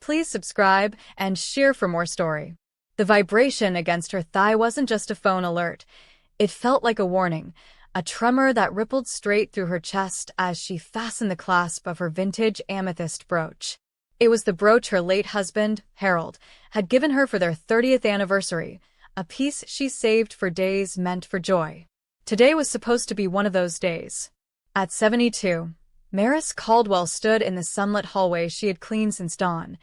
Please subscribe and share for more story. The vibration against her thigh wasn't just a phone alert. It felt like a warning, a tremor that rippled straight through her chest as she fastened the clasp of her vintage amethyst brooch. It was the brooch her late husband, Harold, had given her for their 30th anniversary, a piece she saved for days meant for joy. Today was supposed to be one of those days. At 72, Maris Caldwell stood in the sunlit hallway she had cleaned since dawn,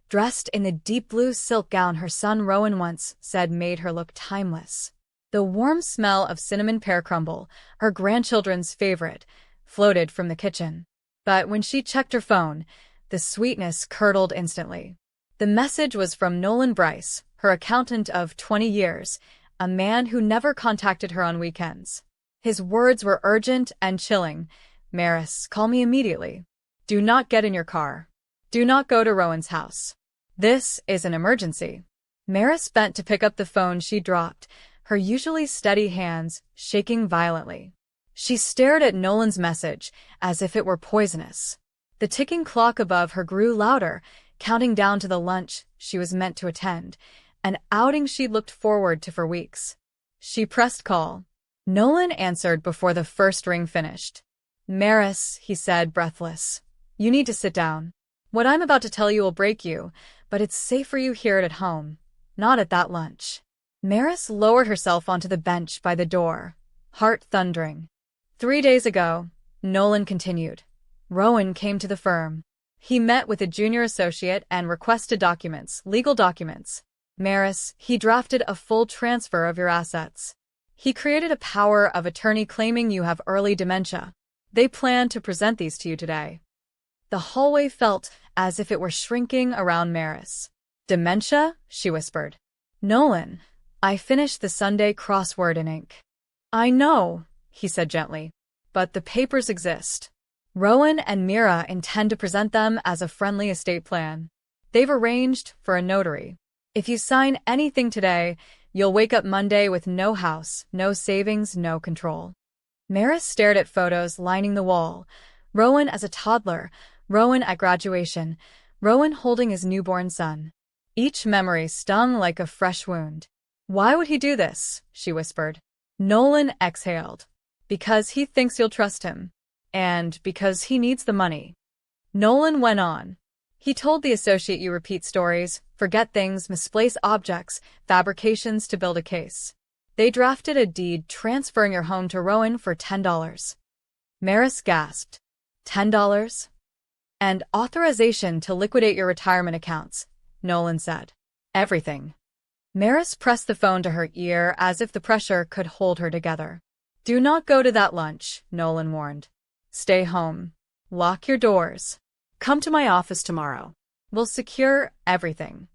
dressed in the deep blue silk gown her son Rowan once said made her look timeless. The warm smell of cinnamon pear crumble, her grandchildren's favorite, floated from the kitchen. But when she checked her phone, the sweetness curdled instantly. The message was from Nolan Bryce, her accountant of 20 years, a man who never contacted her on weekends. His words were urgent and chilling. "Maris, call me immediately. Do not get in your car. Do not go to Rowan's house. This is an emergency." Maris bent to pick up the phone she dropped, her usually steady hands shaking violently. She stared at Nolan's message as if it were poisonous. The ticking clock above her grew louder, counting down to the lunch she was meant to attend, an outing she'd looked forward to for weeks. She pressed call. Nolan answered before the first ring finished. "Maris," he said, breathless, "you need to sit down. What I'm about to tell you will break you, but it's safe for you here at home, not at that lunch." Maris lowered herself onto the bench by the door, heart thundering. 3 days ago, Nolan continued, Rowan came to the firm. He met with a junior associate and requested documents, legal documents. "Maris, he drafted a full transfer of your assets. He created a power of attorney claiming you have early dementia. They plan to present these to you today." The hallway felt as if it were shrinking around Maris. "Dementia?" she whispered. "Nolan, I finished the Sunday crossword in ink." "I know," he said gently, "but the papers exist. Rowan and Mira intend to present them as a friendly estate plan. They've arranged for a notary. If you sign anything today, you'll wake up Monday with no house, no savings, no control." Maris stared at photos lining the wall. Rowan as a toddler, Rowan at graduation, Rowan holding his newborn son. Each memory stung like a fresh wound. "Why would he do this?" she whispered. Nolan exhaled. "Because he thinks you'll trust him. And because he needs the money." Nolan went on. "He told the associate you repeat stories, forget things, misplace objects, fabrications to build a case. They drafted a deed transferring your home to Rowan for $10. Maris gasped. $10? "And authorization to liquidate your retirement accounts," Nolan said. "Everything." Maris pressed the phone to her ear as if the pressure could hold her together. "Do not go to that lunch," Nolan warned. "Stay home. Lock your doors. Come to my office tomorrow. We'll secure everything."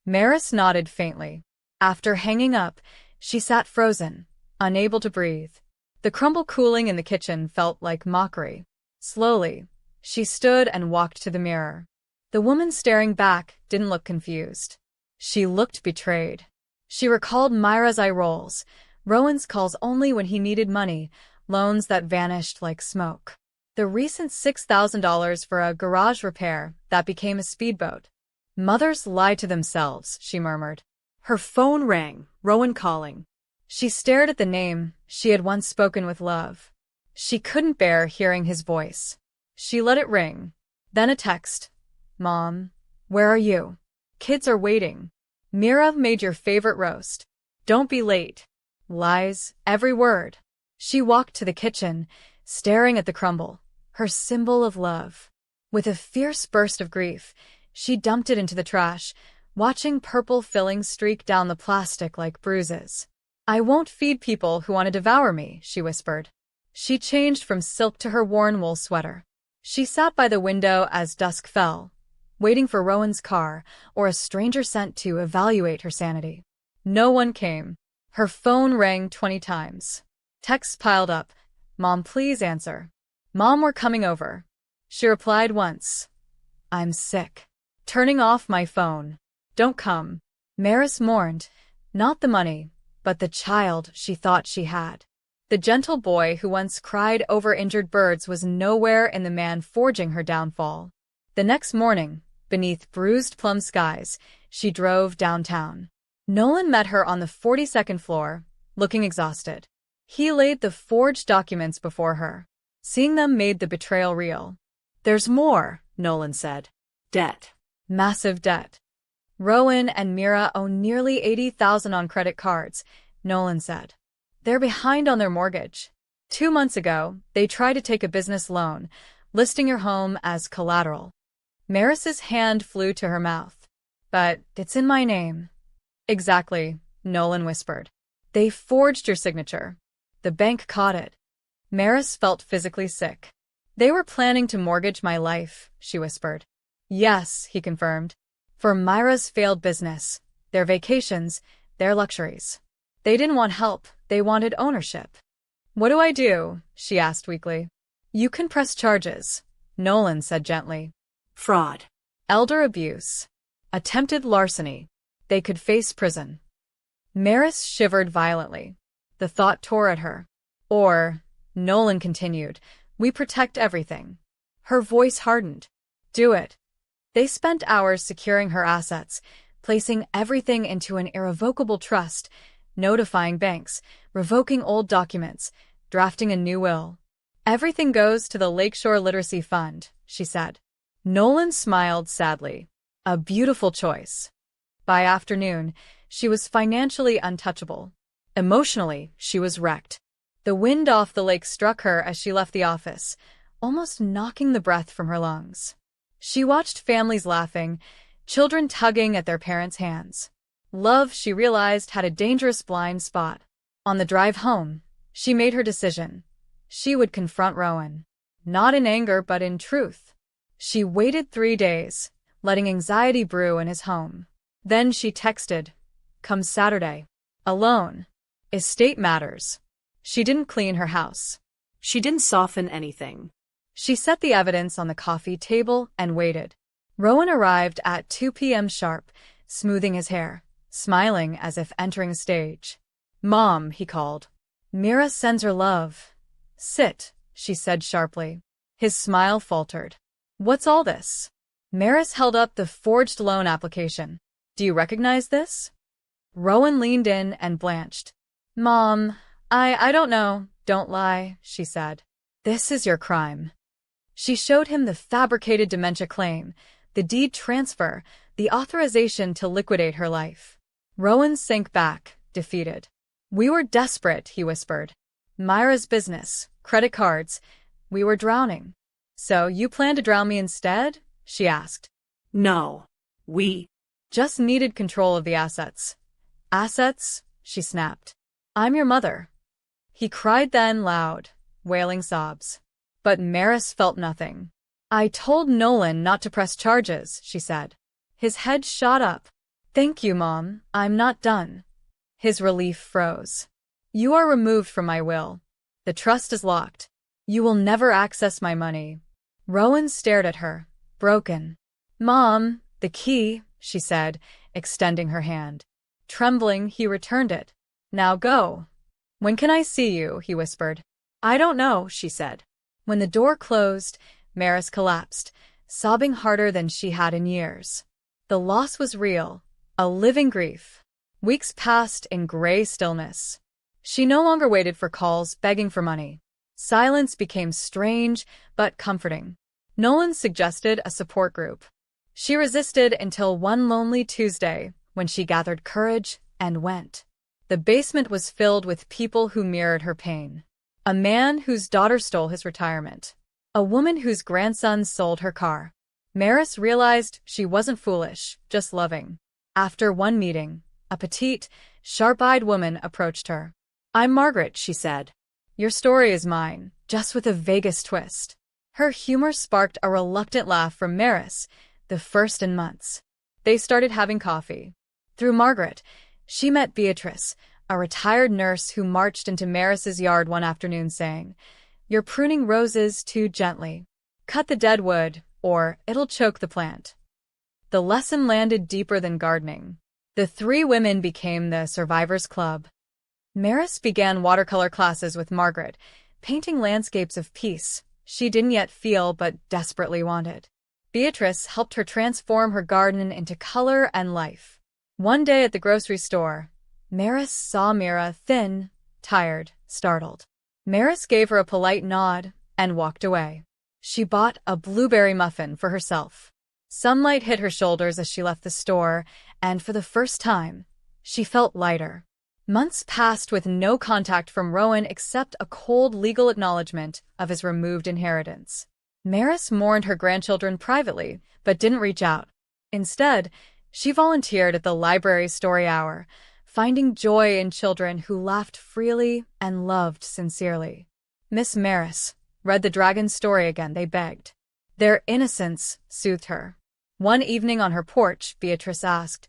Maris nodded faintly. After hanging up, she sat frozen, unable to breathe. The crumble cooling in the kitchen felt like mockery. Slowly, she stood and walked to the mirror. The woman staring back didn't look confused. She looked betrayed. She recalled Myra's eye rolls, Rowan's calls only when he needed money, loans that vanished like smoke. The recent $6,000 for a garage repair that became a speedboat. "Mothers lie to themselves," she murmured. Her phone rang, Rowan calling. She stared at the name she had once spoken with love. She couldn't bear hearing his voice. She let it ring. Then a text. "Mom, where are you? Kids are waiting. Mira made your favorite roast. Don't be late." Lies, every word. She walked to the kitchen, staring at the crumble, her symbol of love. With a fierce burst of grief, she dumped it into the trash, watching purple fillings streak down the plastic like bruises. "I won't feed people who want to devour me," she whispered. She changed from silk to her worn wool sweater. She sat by the window as dusk fell, waiting for Rowan's car or a stranger sent to evaluate her sanity. No one came. Her phone rang 20 times. Texts piled up. "Mom, please answer." "Mom, we're coming over." She replied once. "I'm sick. Turning off my phone. Don't come." Maris mourned, not the money, but the child she thought she had. The gentle boy who once cried over injured birds was nowhere in the man forging her downfall. The next morning, Beneath bruised plum skies, she drove downtown. Nolan met her on the 42nd floor, looking exhausted. He laid the forged documents before her. Seeing them made the betrayal real. "There's more," Nolan said. Debt. Massive debt. Rowan and Mira owe nearly $80,000 on credit cards, Nolan said. They're behind on their mortgage. 2 months ago, they tried to take a business loan, listing your home as collateral. Maris's hand flew to her mouth. "But it's in my name." "Exactly," Nolan whispered. "They forged your signature. The bank caught it." Maris felt physically sick. "They were planning to mortgage my life," she whispered. "Yes," he confirmed. "For Myra's failed business, their vacations, their luxuries. They didn't want help, they wanted ownership." "What do I do?" she asked weakly. "You can press charges," Nolan said gently. Fraud. Elder abuse. Attempted larceny. They could face prison. Maris shivered violently. The thought tore at her. "Or," Nolan continued, "we protect everything." Her voice hardened. "Do it." They spent hours securing her assets, placing everything into an irrevocable trust, notifying banks, revoking old documents, drafting a new will. "Everything goes to the Lakeshore Literacy Fund," she said. Nolan smiled sadly. A beautiful choice. By afternoon, she was financially untouchable. Emotionally, she was wrecked. The wind off the lake struck her as she left the office, almost knocking the breath from her lungs. She watched families laughing, children tugging at their parents' hands. Love, she realized, had a dangerous blind spot. On the drive home, she made her decision. She would confront Rowan. Not in anger, but in truth. She waited 3 days, letting anxiety brew in his home. Then she texted, "Come Saturday." Alone. Estate matters. She didn't clean her house. She didn't soften anything. She set the evidence on the coffee table and waited. Rowan arrived at 2 p.m. sharp, smoothing his hair, smiling as if entering a stage. "Mom," he called. "Mira sends her love." "Sit," she said sharply. His smile faltered. "What's all this?" Maris held up the forged loan application. "Do you recognize this?" Rowan leaned in and blanched. "Mom, I don't know. Don't lie," she said. "This is your crime." She showed him the fabricated dementia claim, the deed transfer, the authorization to liquidate her life. Rowan sank back, defeated. "We were desperate," he whispered. "Myra's business, credit cards. We were drowning." "So you plan to drown me instead?" she asked. No. We "Just needed control of the assets." "Assets?" she snapped. "I'm your mother." He cried then loud, wailing sobs. But Maris felt nothing. "I told Nolan not to press charges," she said. His head shot up. "Thank you, Mom. I'm not done." His relief froze. "You are removed from my will. The trust is locked. You will never access my money." Rowan stared at her, broken. "Mom, the key," she said, extending her hand. Trembling, he returned it. "Now go." "When can I see you?" he whispered. "I don't know," she said. When the door closed, Maris collapsed, sobbing harder than she had in years. The loss was real, a living grief. Weeks passed in gray stillness. She no longer waited for calls begging for money. Silence became strange but comforting. Nolan suggested a support group. She resisted until one lonely Tuesday, when she gathered courage and went. The basement was filled with people who mirrored her pain. A man whose daughter stole his retirement. A woman whose grandson sold her car. Maris realized she wasn't foolish, just loving. After one meeting, a petite, sharp-eyed woman approached her. "I'm Margaret," she said. "Your story is mine, just with a vaguest twist." Her humor sparked a reluctant laugh from Maris, the first in months. They started having coffee. Through Margaret, she met Beatrice, a retired nurse who marched into Maris's yard one afternoon saying, "You're pruning roses too gently. Cut the dead wood, or it'll choke the plant." The lesson landed deeper than gardening. The 3 women became the Survivors Club. Maris began watercolor classes with Margaret, painting landscapes of peace she didn't yet feel but desperately wanted. Beatrice helped her transform her garden into color and life. One day at the grocery store, Maris saw Mira, thin, tired, startled. Maris gave her a polite nod and walked away. She bought a blueberry muffin for herself. Sunlight hit her shoulders as she left the store, and for the first time, she felt lighter. Months passed with no contact from Rowan except a cold legal acknowledgement of his removed inheritance. Maris mourned her grandchildren privately, but didn't reach out. Instead, she volunteered at the library's story hour, finding joy in children who laughed freely and loved sincerely. Miss Maris read the dragon's story again, they begged. Their innocence soothed her. One evening on her porch, Beatrice asked,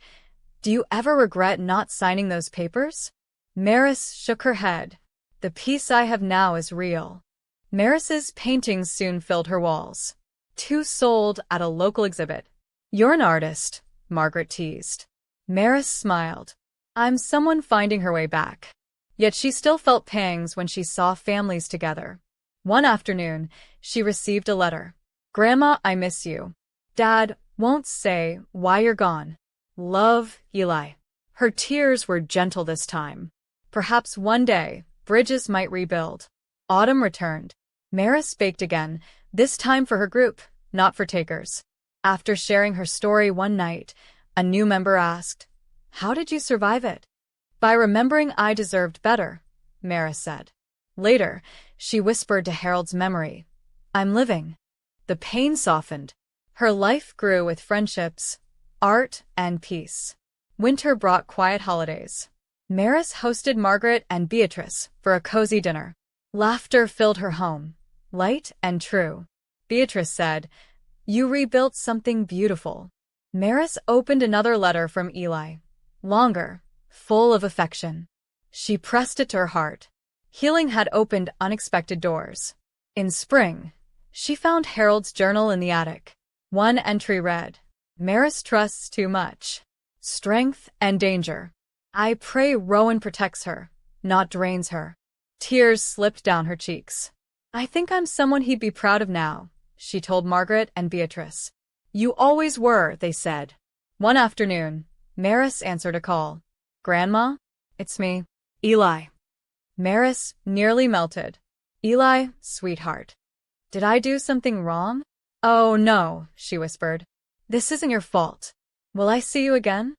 "Do you ever regret not signing those papers?" Maris shook her head. "The peace I have now is real." Maris's paintings soon filled her walls. 2 sold at a local exhibit. "You're an artist," Margaret teased. Maris smiled. "I'm someone finding her way back." Yet she still felt pangs when she saw families together. One afternoon, she received a letter. "Grandma, I miss you. Dad won't say why you're gone. Love, Eli." Her tears were gentle this time. Perhaps one day, bridges might rebuild. Autumn returned. Maris baked again, this time for her group, not for takers. After sharing her story one night, a new member asked, "How did you survive it?" "By remembering I deserved better," Maris said. Later, she whispered to Harold's memory, "I'm living." The pain softened. Her life grew with friendships, art, and peace. Winter brought quiet holidays. Maris hosted Margaret and Beatrice for a cozy dinner. Laughter filled her home, light and true. Beatrice said, "You rebuilt something beautiful." Maris opened another letter from Eli, longer, full of affection. She pressed it to her heart. Healing had opened unexpected doors. In spring, she found Harold's journal in the attic. One entry read, "Maris trusts too much. Strength and danger. I pray Rowan protects her, not drains her." Tears slipped down her cheeks. "I think I'm someone he'd be proud of now," she told Margaret and Beatrice. "You always were," they said. One afternoon, Maris answered a call. "Grandma? It's me, Eli." Maris nearly melted. "Eli, sweetheart. Did I do something wrong?" "Oh, no," she whispered. "This isn't your fault. Will I see you again?"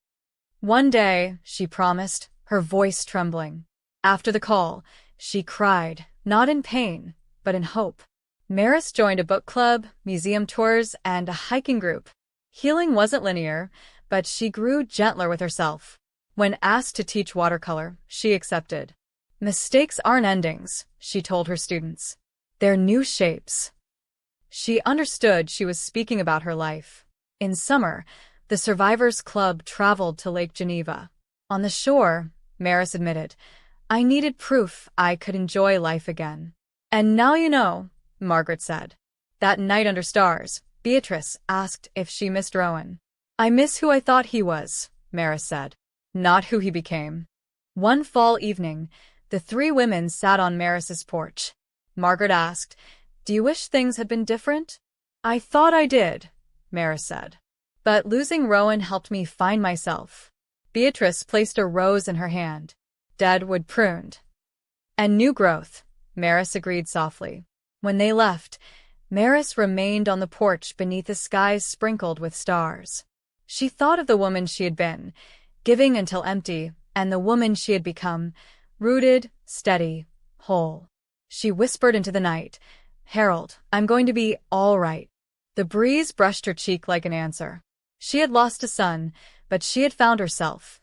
"One day," she promised, her voice trembling. After the call, she cried, not in pain, but in hope. Maris joined a book club, museum tours, and a hiking group. Healing wasn't linear, but she grew gentler with herself. When asked to teach watercolor, she accepted. "Mistakes aren't endings," she told her students. "They're new shapes." She understood she was speaking about her life. In summer, the Survivors Club traveled to Lake Geneva. On the shore, Maris admitted, "I needed proof I could enjoy life again." "And now you know," Margaret said. That night under stars, Beatrice asked if she missed Rowan. "I miss who I thought he was," Maris said, "not who he became." One fall evening, the 3 women sat on Maris's porch. Margaret asked, "Do you wish things had been different?" "I thought I did," Maris said. "But losing Rowan helped me find myself." Beatrice placed a rose in her hand. "Dead wood pruned." "And new growth," Maris agreed softly. When they left, Maris remained on the porch beneath the skies sprinkled with stars. She thought of the woman she had been, giving until empty, and the woman she had become, rooted, steady, whole. She whispered into the night, "Harold, I'm going to be all right." The breeze brushed her cheek like an answer. She had lost a son, but she had found herself,